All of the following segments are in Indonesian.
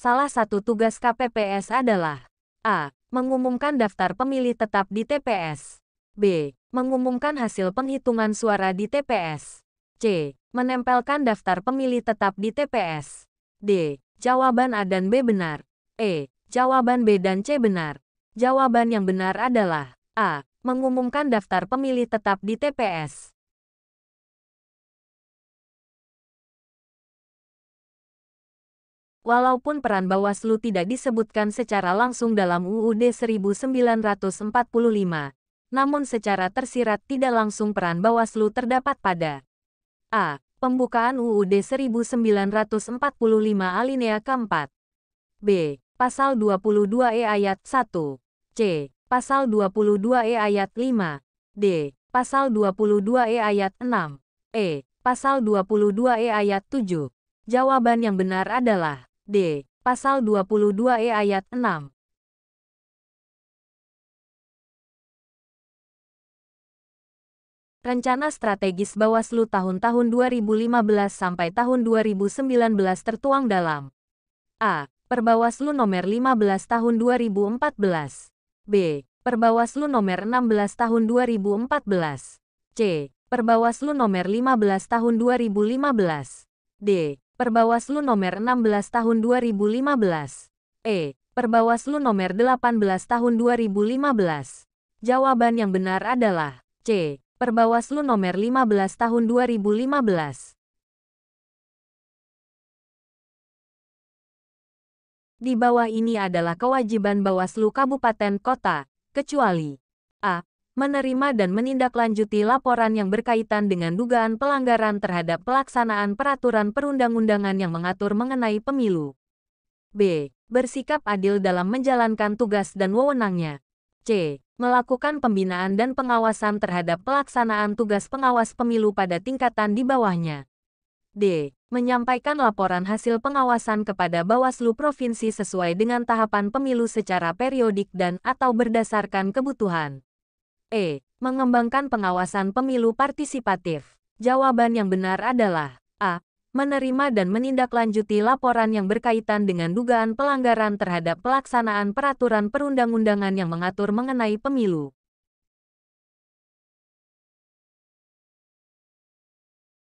Salah satu tugas KPPS adalah A. Mengumumkan daftar pemilih tetap di TPS. B. Mengumumkan hasil penghitungan suara di TPS. C. Menempelkan daftar pemilih tetap di TPS. D. Jawaban A dan B benar. E. Jawaban B dan C benar. Jawaban yang benar adalah A. Mengumumkan daftar pemilih tetap di TPS. Walaupun peran Bawaslu tidak disebutkan secara langsung dalam UUD 1945, namun secara tersirat tidak langsung peran Bawaslu terdapat pada A. Pembukaan UUD 1945 alinea keempat. B. Pasal 22E ayat 1. C. Pasal 22E ayat 5. D. Pasal 22E ayat 6. E. Pasal 22E ayat 7. Jawaban yang benar adalah D. Pasal 22E ayat 6. Rencana strategis Bawaslu tahun-tahun 2015 sampai tahun 2019 tertuang dalam A. Perbawaslu nomor 15 tahun 2014. B. Perbawaslu nomor 16 tahun 2014. C. Perbawaslu nomor 15 tahun 2015. D. Perbawaslu nomor 16 tahun 2015. E. Perbawaslu nomor 18 tahun 2015. Jawaban yang benar adalah C. Perbawaslu nomor 15 tahun 2015. Di bawah ini adalah kewajiban Bawaslu Kabupaten Kota, kecuali A. Menerima dan menindaklanjuti laporan yang berkaitan dengan dugaan pelanggaran terhadap pelaksanaan peraturan perundang-undangan yang mengatur mengenai pemilu. B. Bersikap adil dalam menjalankan tugas dan wewenangnya. C. Melakukan pembinaan dan pengawasan terhadap pelaksanaan tugas pengawas pemilu pada tingkatan di bawahnya. D. Menyampaikan laporan hasil pengawasan kepada Bawaslu Provinsi sesuai dengan tahapan pemilu secara periodik dan/atau berdasarkan kebutuhan. E. Mengembangkan pengawasan pemilu partisipatif. Jawaban yang benar adalah A. Menerima dan menindaklanjuti laporan yang berkaitan dengan dugaan pelanggaran terhadap pelaksanaan peraturan perundang-undangan yang mengatur mengenai pemilu.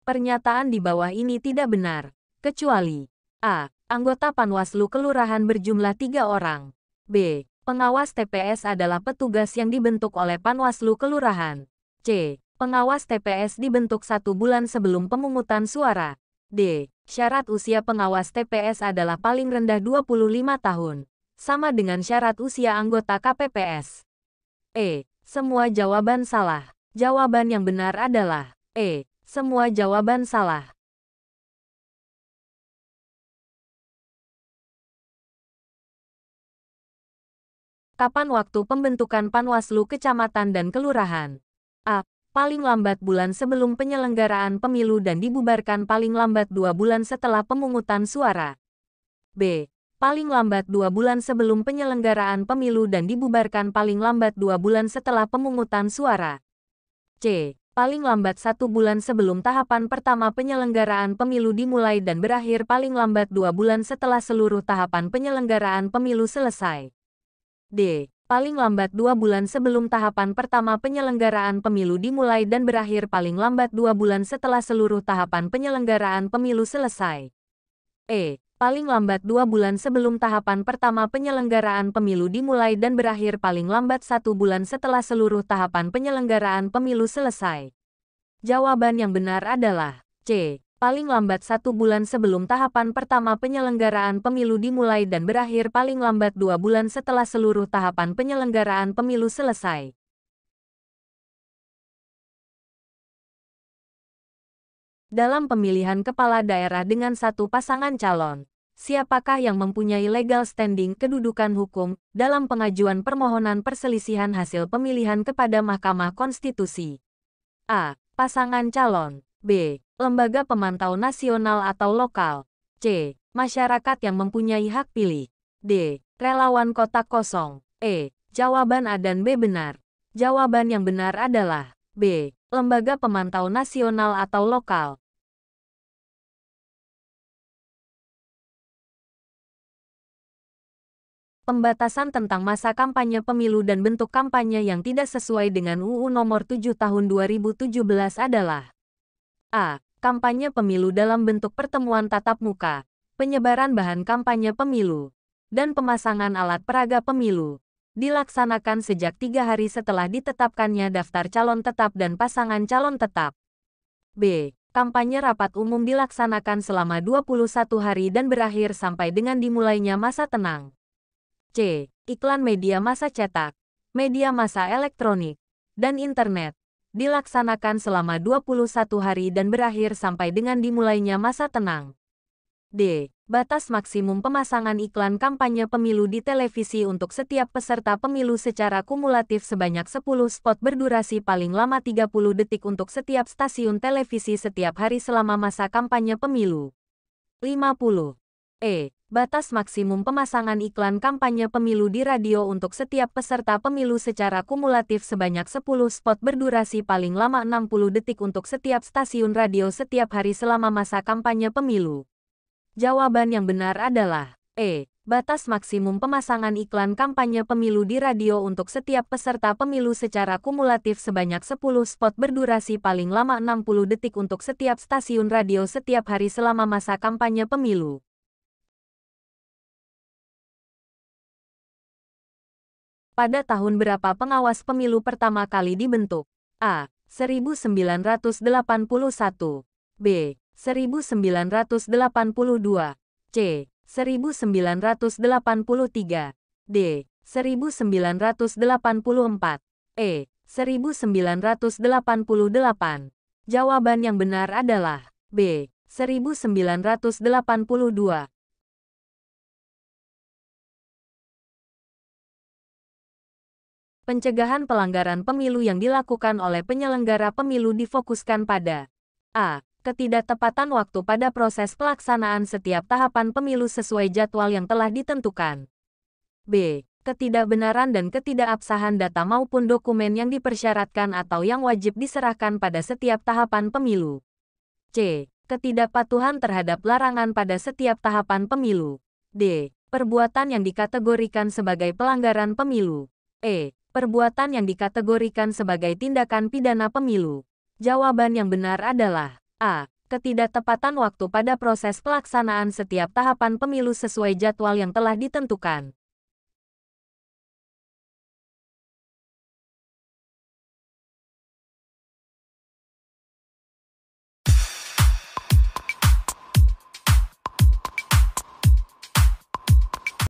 Pernyataan di bawah ini tidak benar, kecuali A. Anggota Panwaslu Kelurahan berjumlah 3 orang. B. Pengawas TPS adalah petugas yang dibentuk oleh Panwaslu Kelurahan. C. Pengawas TPS dibentuk 1 bulan sebelum pemungutan suara. D. Syarat usia pengawas TPS adalah paling rendah 25 tahun, sama dengan syarat usia anggota KPPS. E. Semua jawaban salah. Jawaban yang benar adalah E. Semua jawaban salah. Kapan waktu pembentukan Panwaslu Kecamatan dan Kelurahan? A. Paling lambat bulan sebelum penyelenggaraan pemilu dan dibubarkan paling lambat 2 bulan setelah pemungutan suara. B. Paling lambat 2 bulan sebelum penyelenggaraan pemilu dan dibubarkan paling lambat 2 bulan setelah pemungutan suara. C. Paling lambat 1 bulan sebelum tahapan pertama penyelenggaraan pemilu dimulai dan berakhir paling lambat 2 bulan setelah seluruh tahapan penyelenggaraan pemilu selesai. D. Paling lambat 2 bulan sebelum tahapan pertama penyelenggaraan pemilu dimulai dan berakhir paling lambat 2 bulan setelah seluruh tahapan penyelenggaraan pemilu selesai. E. Paling lambat 2 bulan sebelum tahapan pertama penyelenggaraan pemilu dimulai dan berakhir paling lambat 1 bulan setelah seluruh tahapan penyelenggaraan pemilu selesai. Jawaban yang benar adalah C. Paling lambat 1 bulan sebelum tahapan pertama penyelenggaraan pemilu dimulai dan berakhir paling lambat 2 bulan setelah seluruh tahapan penyelenggaraan pemilu selesai. Dalam pemilihan kepala daerah dengan 1 pasangan calon, siapakah yang mempunyai legal standing kedudukan hukum dalam pengajuan permohonan perselisihan hasil pemilihan kepada Mahkamah Konstitusi? A. Pasangan calon. B. Lembaga pemantau nasional atau lokal. C. Masyarakat yang mempunyai hak pilih. D. Relawan kotak kosong. E. Jawaban A dan B benar. Jawaban yang benar adalah B. Lembaga pemantau nasional atau lokal. Pembatasan tentang masa kampanye pemilu dan bentuk kampanye yang tidak sesuai dengan UU Nomor 7 Tahun 2017 adalah A. Kampanye pemilu dalam bentuk pertemuan tatap muka, penyebaran bahan kampanye pemilu, dan pemasangan alat peraga pemilu, dilaksanakan sejak 3 hari setelah ditetapkannya daftar calon tetap dan pasangan calon tetap. B. Kampanye rapat umum dilaksanakan selama 21 hari dan berakhir sampai dengan dimulainya masa tenang. C. Iklan media massa cetak, media massa elektronik, dan internet, dilaksanakan selama 21 hari dan berakhir sampai dengan dimulainya masa tenang. D. Batas maksimum pemasangan iklan kampanye pemilu di televisi untuk setiap peserta pemilu secara kumulatif sebanyak 10 spot berdurasi paling lama 30 detik untuk setiap stasiun televisi setiap hari selama masa kampanye pemilu. 50. E. Batas maksimum pemasangan iklan kampanye pemilu di radio untuk setiap peserta pemilu secara kumulatif sebanyak 10 spot berdurasi paling lama 60 detik untuk setiap stasiun radio setiap hari selama masa kampanye pemilu. Jawaban yang benar adalah E. Batas maksimum pemasangan iklan kampanye pemilu di radio untuk setiap peserta pemilu secara kumulatif sebanyak 10 spot berdurasi paling lama 60 detik untuk setiap stasiun radio setiap hari selama masa kampanye pemilu. Pada tahun berapa pengawas pemilu pertama kali dibentuk? A. 1981, B. 1982, C. 1983, D. 1984, E. 1988. Jawaban yang benar adalah B. 1982. Pencegahan pelanggaran pemilu yang dilakukan oleh penyelenggara pemilu difokuskan pada A. Ketidaktepatan waktu pada proses pelaksanaan setiap tahapan pemilu sesuai jadwal yang telah ditentukan. B. Ketidakbenaran dan ketidakabsahan data maupun dokumen yang dipersyaratkan atau yang wajib diserahkan pada setiap tahapan pemilu. C. Ketidakpatuhan terhadap larangan pada setiap tahapan pemilu. D. Perbuatan yang dikategorikan sebagai pelanggaran pemilu. E. Perbuatan yang dikategorikan sebagai tindakan pidana pemilu. Jawaban yang benar adalah A. Ketidaktepatan waktu pada proses pelaksanaan setiap tahapan pemilu sesuai jadwal yang telah ditentukan.